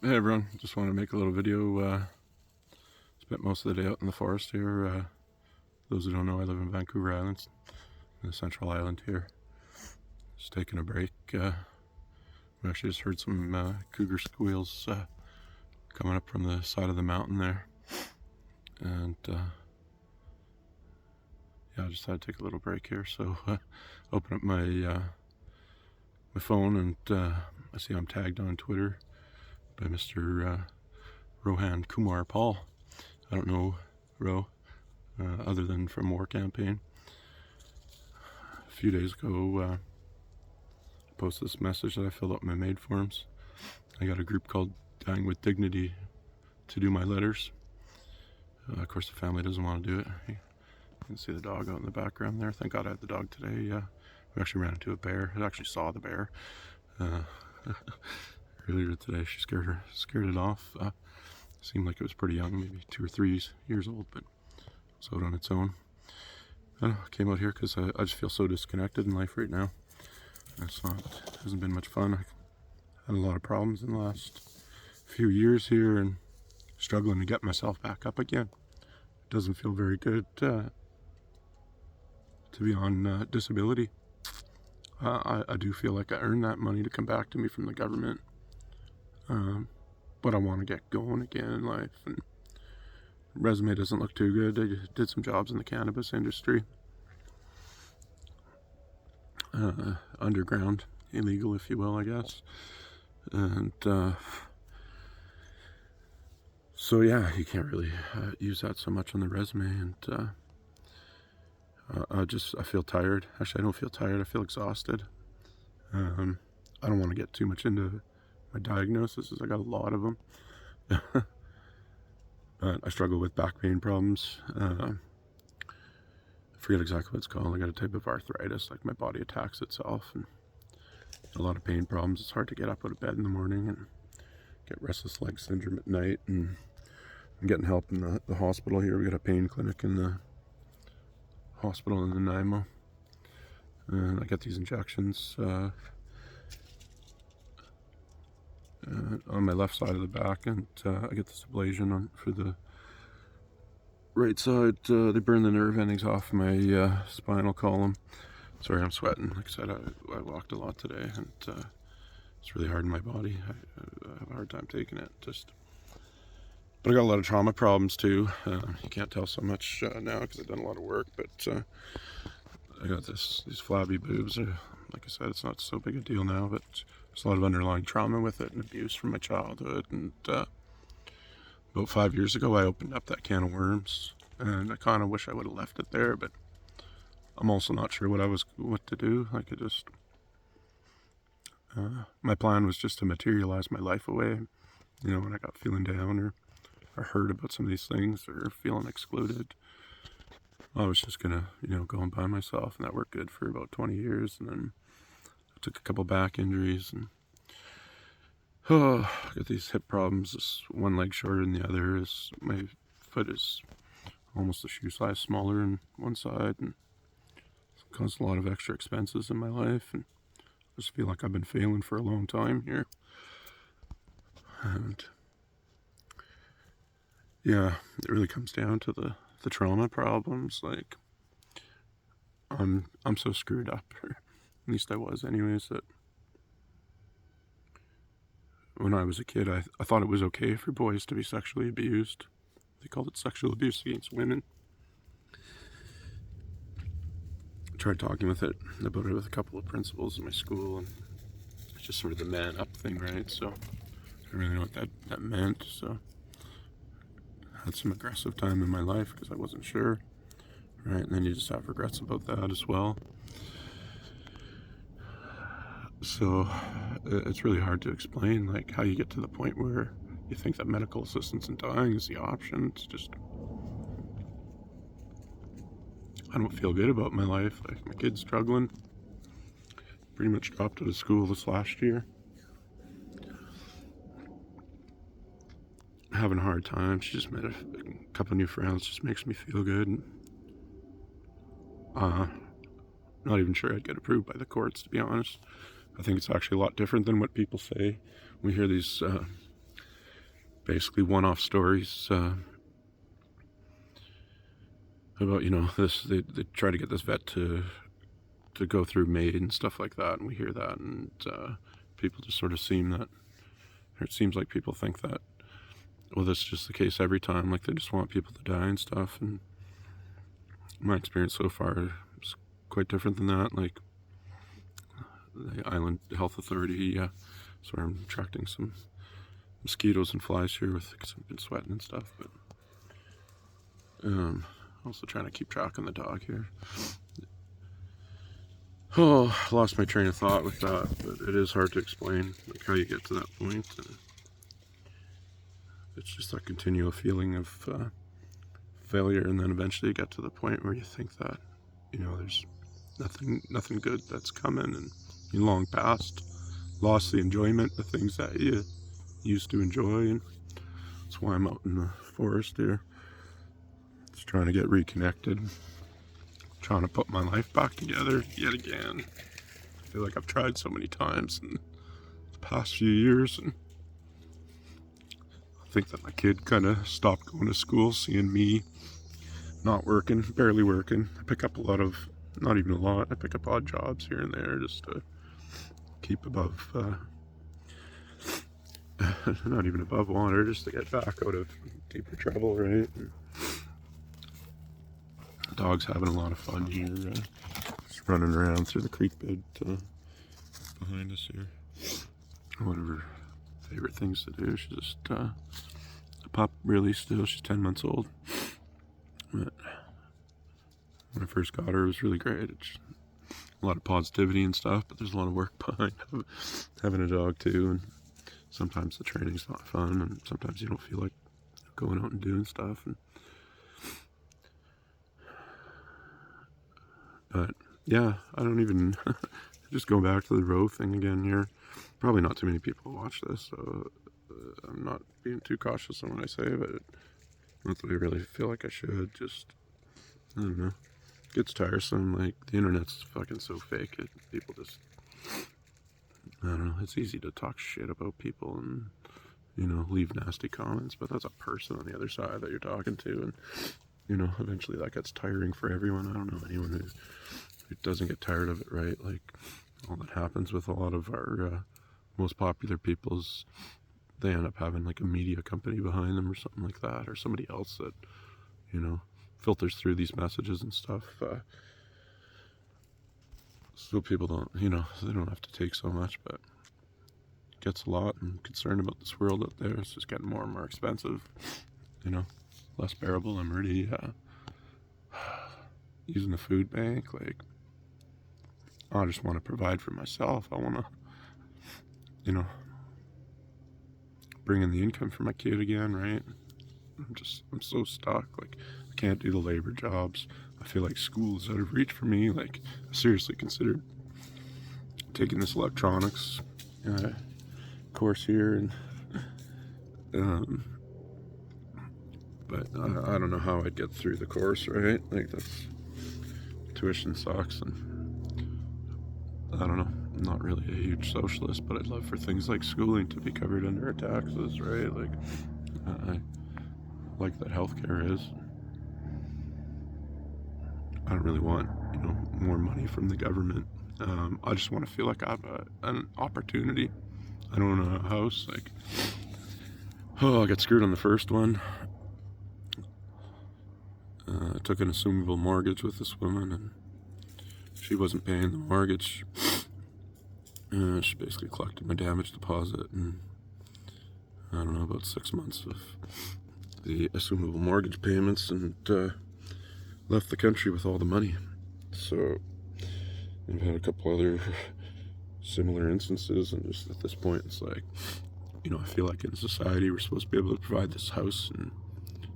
Hey everyone, just want to make a little video. Spent most of the day out in the forest here. Those who don't know, I live in Vancouver Island, in the central island here. Just taking a break. We actually just heard some cougar squeals coming up from the side of the mountain there. And yeah, I just had to take a little break here. So open up my phone and I see I'm tagged on Twitter by Mr. Rohan Kumar Pall. I don't know Ro, other than from War Campaign. A few days ago, I posted this message that I filled out my MAiD forms. I got a group called Dying with Dignity to do my letters. Of course, the family doesn't want to do it. You can see the dog out in the background there. Thank God I had the dog today. We actually ran into a bear. I actually saw the bear earlier today. She scared it off. Seemed like it was pretty young, maybe 2 or 3 years old, but it was out on its own. I came out here because I just feel so disconnected in life right now. It hasn't been much fun. I had a lot of problems in the last few years here and struggling to get myself back up again. It doesn't feel very good to be on disability. I do feel like I earned that money to come back to me from the government. But I want to get going again in life, and resume doesn't look too good. I did some jobs in the cannabis industry. Underground, illegal if you will, I guess. And so yeah, you can't really use that so much on the resume. And I feel tired. Actually, I don't feel tired, I feel exhausted. I don't want to get too much into my diagnosis, as I got a lot of them. But I struggle with back pain problems. I forget exactly what it's called. I got a type of arthritis, like my body attacks itself, and a lot of pain problems. It's hard to get up out of bed in the morning, and get restless leg syndrome at night. And I'm getting help in the hospital here. We got a pain clinic in the hospital in Nanaimo, and I get these injections on my left side of the back, and I get this ablation for the right side. They burn the nerve endings off my spinal column. Sorry, I'm sweating. Like I said, I walked a lot today, and it's really hard in my body. I have a hard time taking it. But I got a lot of trauma problems too. You can't tell so much now because I've done a lot of work, but I got these flabby boobs. Like I said, it's not so big a deal now, but there's a lot of underlying trauma with it and abuse from my childhood. And about 5 years ago, I opened up that can of worms, and I kind of wish I would have left it there, but I'm also not sure what to do. Like my plan was just to materialize my life away. You know, when I got feeling down or heard about some of these things or feeling excluded, I was just gonna, go and by myself, and that worked good for about 20 years. And then I took a couple back injuries, and I got these hip problems. This one leg shorter than the other. My foot is almost a shoe size smaller on one side, and it's caused a lot of extra expenses in my life. And I just feel like I've been failing for a long time here. And yeah, it really comes down to the trauma problems. Like I'm so screwed up, or at least I was anyways, that when I was a kid, I thought it was okay for boys to be sexually abused. They called it sexual abuse against women. I tried talking about it with a couple of principals in my school, and it's just sort of the man up thing, right? So I didn't really know what that meant. So I had some aggressive time in my life because I wasn't sure, right? And then you just have regrets about that as well. So it's really hard to explain, like, how you get to the point where you think that medical assistance in dying is the option. It's just, I don't feel good about my life. Like, my kid's struggling. Pretty much dropped out of school this last year. Having a hard time. She just met a couple new friends. Just makes me feel good. And, not even sure I'd get approved by the courts, to be honest. I think it's actually a lot different than what people say. We hear these basically one-off stories about, you know, this, they try to get this vet to go through MAiD and stuff like that, and we hear that, and people just sort of it seems like people think that, well, this is just the case every time, like they just want people to die and stuff, and my experience so far is quite different than that. Like the Island Health Authority, so I'm attracting some mosquitoes and flies here because I've been sweating and stuff, but also trying to keep track on the dog here. Oh, I lost my train of thought with that, but it is hard to explain like how you get to that point. And it's just that continual feeling of failure, and then eventually you get to the point where you think that, you know, there's nothing good that's coming, and you long past lost the enjoyment of things that you used to enjoy, and that's why I'm out in the forest here, just trying to get reconnected, trying to put my life back together yet again. I feel like I've tried so many times in the past few years, and I think that my kid kind of stopped going to school, seeing me not working, barely working. I pick up a lot of, not even a lot, I pick up odd jobs here and there just to keep above, not even above water, just to get back out of deeper trouble, right? And the dog's having a lot of fun here, just running around through the creek bed behind us here. One of her favorite things to do. She's just a pup, really, still. She's 10 months old. But when I first got her, it was really great. It's a lot of positivity and stuff, but there's a lot of work behind having a dog too, and sometimes the training's not fun, and sometimes you don't feel like going out and doing stuff. But yeah, I don't even just go back to the row thing again here. Probably not too many people watch this, so I'm not being too cautious on what I say, but not that I really feel like I should. Just, I don't know, it gets tiresome. Like, the internet's fucking so fake. People just, I don't know, it's easy to talk shit about people and, you know, leave nasty comments, but that's a person on the other side that you're talking to, and, you know, eventually that gets tiring for everyone. I don't know anyone who doesn't get tired of it, right? Like, all that happens with a lot of our most popular people's, they end up having like a media company behind them or something like that, or somebody else that, you know, filters through these messages and stuff, so people don't, you know, they don't have to take so much, but it gets a lot. I'm concerned about this world out there. It's just getting more and more expensive, you know, less bearable. I'm already using the food bank. Like, I just want to provide for myself. I want to, you know, bring in the income for my kid again, right? I'm so stuck. Like, I can't do the labor jobs. I feel like school is out of reach for me. Like, I seriously considered taking this electronics course here, and but I don't know how I'd get through the course, right? Like, that's, tuition sucks, and I don't know. I'm not really a huge socialist, but I'd love for things like schooling to be covered under our taxes, right? Like, I like that healthcare is. I don't really want, you know, more money from the government. I just want to feel like I have an opportunity. I don't own a house. Like, oh, I got screwed on the first one. I took an assumable mortgage with this woman, and she wasn't paying the mortgage. She basically collected my damage deposit, and I don't know, about 6 months of the assumable mortgage payments, and left the country with all the money. So I've had a couple other similar instances, and just at this point, it's like, you know, I feel like in society we're supposed to be able to provide this house and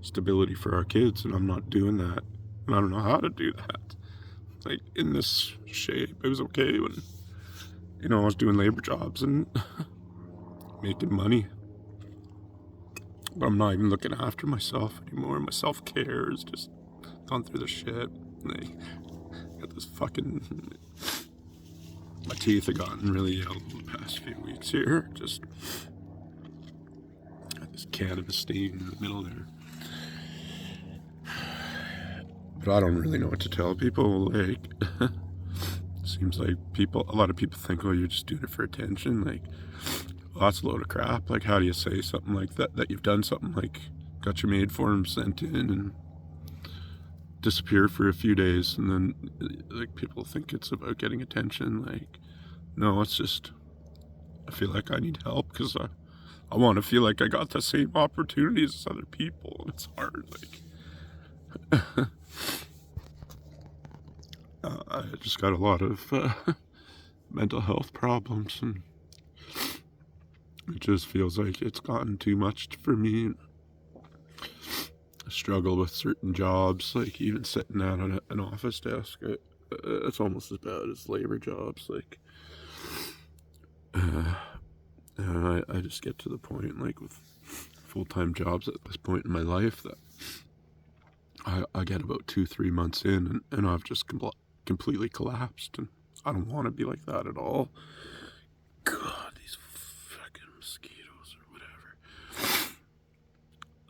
stability for our kids, and I'm not doing that, and I don't know how to do that. Like, in this shape, it was okay when, you know, I was doing labor jobs and making money, but I'm not even looking after myself anymore. My self-care is just gone through the shit. Like, got this fucking, my teeth have gotten really ill the past few weeks here. Just, this cannabis stain in the middle there. But I don't really know what to tell people. Like, seems like a lot of people think, oh, you're just doing it for attention. Like, well, that's a load of crap. Like, how do you say something like that you've done something, like got your MAiD form sent in and disappear for a few days, and then like people think it's about getting attention. Like, no, it's just I feel like I need help because I want to feel like I got the same opportunities as other people, and it's hard. Like, I just got a lot of mental health problems, and it just feels like it's gotten too much for me. I struggle with certain jobs, like even sitting down at an office desk. It's almost as bad as labor jobs. Like, I just get to the point, like with full-time jobs at this point in my life, that I get about 2-3 months in, and I've just completely collapsed, and I don't want to be like that at all. God, these fucking mosquitoes or whatever.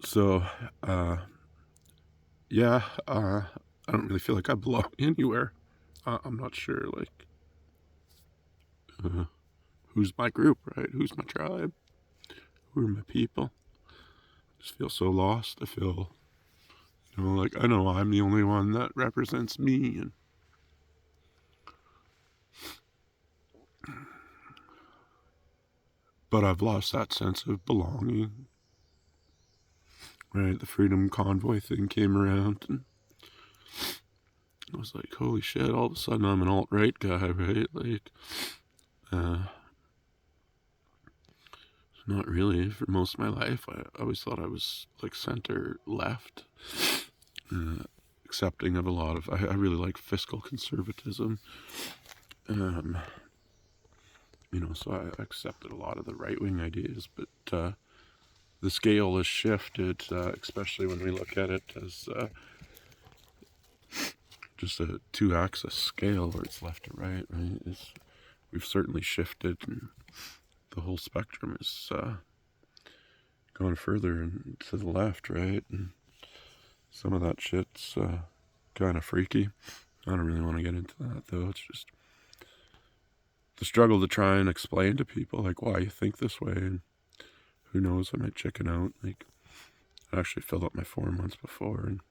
So, yeah, I don't really feel like I belong anywhere. I'm not sure, like, who's my group, right? Who's my tribe? Who are my people? I just feel so lost. I feel, like I know I'm the only one that represents me, and but I've lost that sense of belonging. Right, the Freedom Convoy thing came around, and I was like, holy shit, all of a sudden I'm an alt-right guy, right? Like, not really. For most of my life, I always thought I was like center left, accepting of a lot of, I really like fiscal conservatism. So I accepted a lot of the right-wing ideas, but the scale has shifted, especially when we look at it as just a two-axis scale where it's left to right, right? We've certainly shifted, and the whole spectrum is gone further and to the left, right? And some of that shit's kind of freaky. I don't really want to get into that, though. It's just the struggle to try and explain to people, like, why you think this way, and who knows, I might chicken out. Like, I actually filled out my form once before and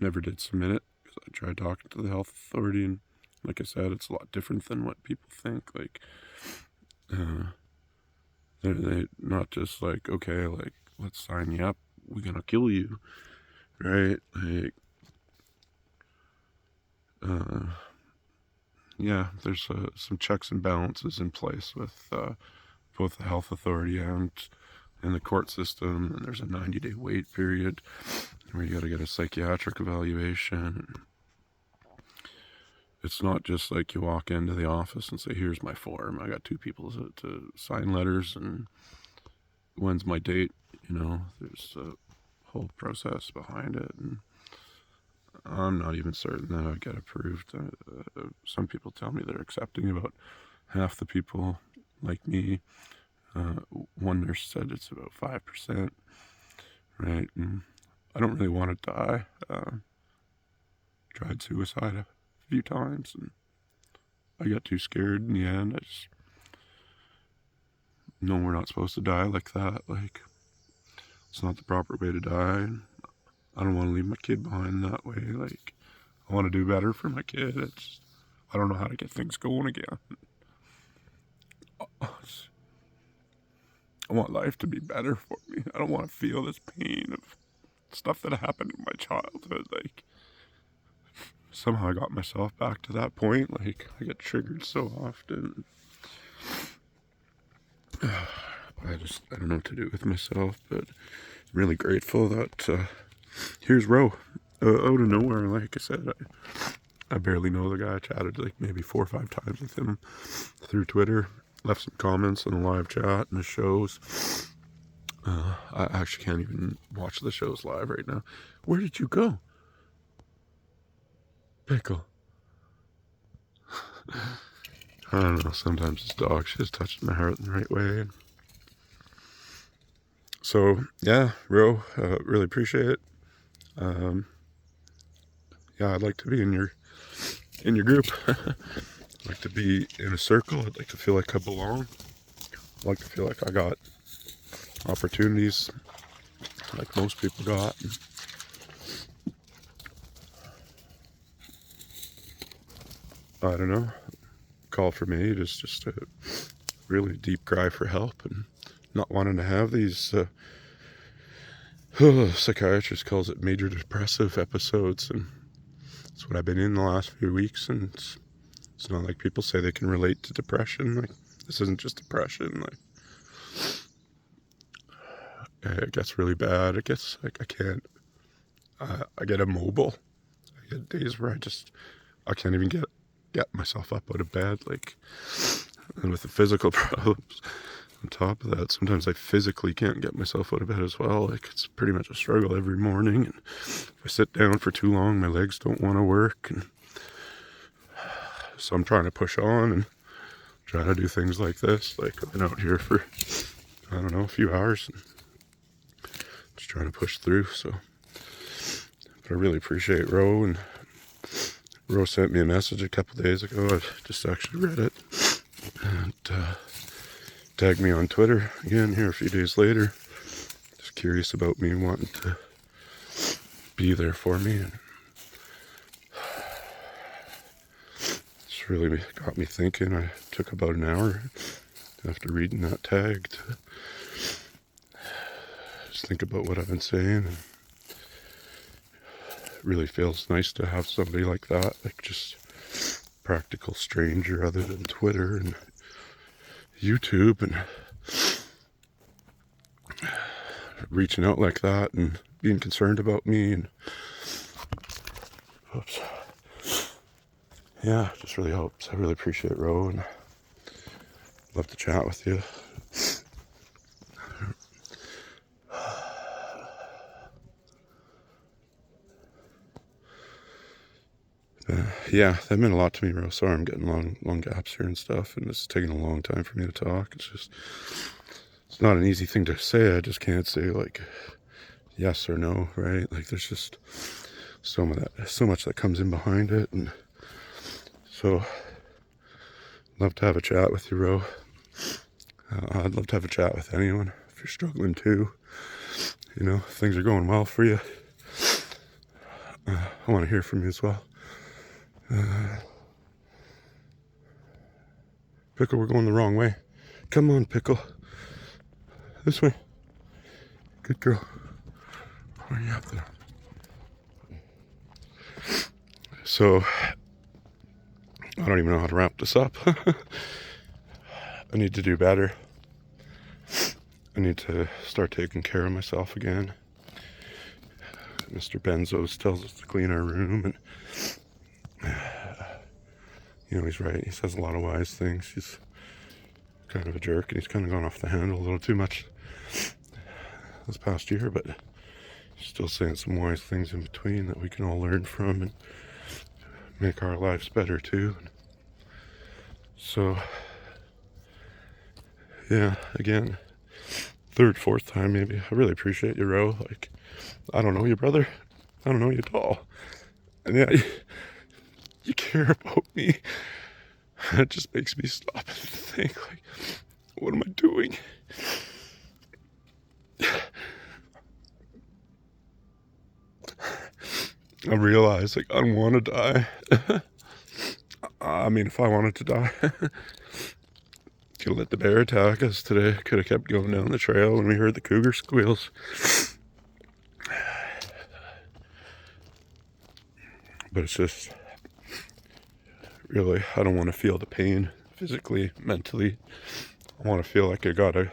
never did submit it because I tried talking to the health authority, and like I said, it's a lot different than what people think. Like, they're not just like, okay, like, let's sign you up, we're gonna kill you, right? Like, yeah, there's some checks and balances in place with both the health authority and the court system, and there's a 90-day wait period where you got to get a psychiatric evaluation. It's not just like you walk into the office and say, here's my form, I got 2 people to sign letters, and when's my date? There's a whole process behind it, and I'm not even certain that I'd get approved. Some people tell me they're accepting about half the people like me. One nurse said it's about 5%, right? And I don't really want to die. Tried suicide a few times, and I got too scared in the end. I just know we're not supposed to die like that. Like, it's not the proper way to die. I don't want to leave my kid behind that way. Like, I want to do better for my kid. I don't know how to get things going again. I want life to be better for me. I don't want to feel this pain of stuff that happened in my childhood. Like, somehow I got myself back to that point. Like, I get triggered so often. I don't know what to do with myself, but I'm really grateful that here's Ro, out of nowhere. Like I said, I barely know the guy. I chatted like maybe 4 or 5 times with him through Twitter, left some comments in the live chat and the shows. I actually can't even watch the shows live right now. Where did you go? Pickle. I don't know, sometimes this dog, she's touching my heart in the right way. So yeah, Ro, really appreciate it. Yeah, I'd like to be in your group. I'd like to be in a circle. I'd like to feel like I belong. I'd like to feel like I got opportunities like most people got. I don't know. Call for MAiD is just a really deep cry for help and not wanting to have these psychiatrist calls it major depressive episodes, and that's what I've been in the last few weeks. And it's not like people say they can relate to depression. Like, this isn't just depression. Like, it gets really bad. It gets like I can't. I get immobile. I get days where I can't even get myself up out of bed. Like, and with the physical problems on top of that, sometimes I physically can't get myself out of bed as well. Like, it's pretty much a struggle every morning. And if I sit down for too long, my legs don't want to work. And so I'm trying to push on and try to do things like this. Like, I've been out here for, I don't know, a few hours and just trying to push through. So, but I really appreciate Ro, and Ro sent me a message a couple days ago. I just actually read it, and tagged me on Twitter again here a few days later. Just curious about me wanting to be there for me, and it's really got me thinking. I took about an hour after reading that tag to just think about what I've been saying. And it really feels nice to have somebody like that, like just practical stranger other than Twitter and YouTube, and reaching out like that and being concerned about me. And oops. Yeah, just really helps. I really appreciate Ro, and love to chat with you. Yeah, that meant a lot to me, Ro. Sorry I'm getting long gaps here and stuff, and it's taking a long time for me to talk. It's not an easy thing to say. I just can't say like yes or no, right? Like, there's just so much that comes in behind it. And so love to have a chat with you, Ro. I'd love to have a chat with anyone if you're struggling too. You know, if things are going well for you, I want to hear from you as well. Pickle, we're going the wrong way. Come on, Pickle. This way. Good girl. Where are you up there? So, I don't even know how to wrap this up. I need to do better. I need to start taking care of myself again. Mr. Benzos tells us to clean our room, and you know, he's right. He says a lot of wise things. He's kind of a jerk, and he's kind of gone off the handle a little too much this past year, but he's still saying some wise things in between that we can all learn from and make our lives better too. So, yeah, again, third, fourth time maybe. I really appreciate you, Ro. Like, I don't know you, brother. I don't know you at all. And yeah, you care about me. It just makes me stop and think, like, what am I doing? I realize, like, I don't want to die. I mean, if I wanted to die, could have let the bear attack us today. Could have kept going down the trail when we heard the cougar squeals. But it's just, really, I don't want to feel the pain physically, mentally. I want to feel like I got a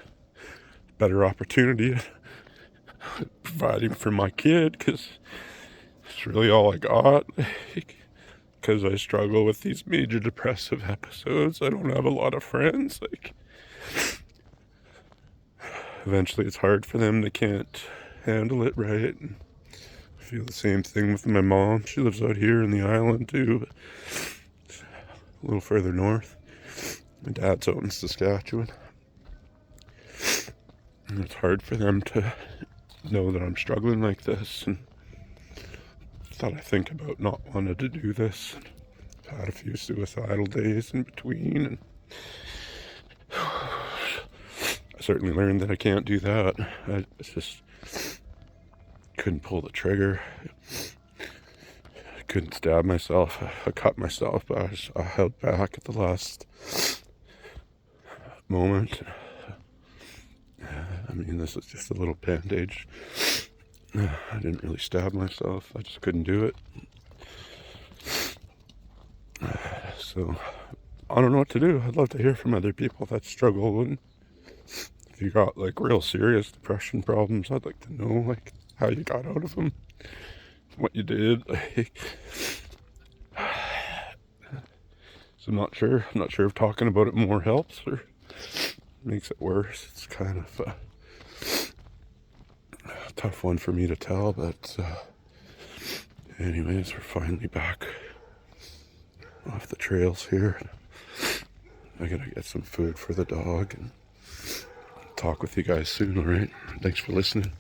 better opportunity providing for my kid, because it's really all I got. Because I struggle with these major depressive episodes. I don't have a lot of friends. Like, eventually it's hard for them. They can't handle it right. And I feel the same thing with my mom. She lives out here in the island too, a little further north. My dad's out in Saskatchewan. And it's hard for them to know that I'm struggling like this, and that I think about not wanting to do this. I've had a few suicidal days in between, and I certainly learned that I can't do that. I just couldn't pull the trigger. I couldn't stab myself. I cut myself, but I held back at the last moment. I mean, this is just a little bandage. I didn't really stab myself. I just couldn't do it. So I don't know what to do. I'd love to hear from other people that struggle, and if you got like real serious depression problems, I'd like to know like how you got out of them, what you did. Like, so I'm not sure if talking about it more helps or makes it worse. It's kind of a tough one for me to tell, but anyways, we're finally back off the trails here. I gotta get some food for the dog and talk with you guys soon, alright? Thanks for listening.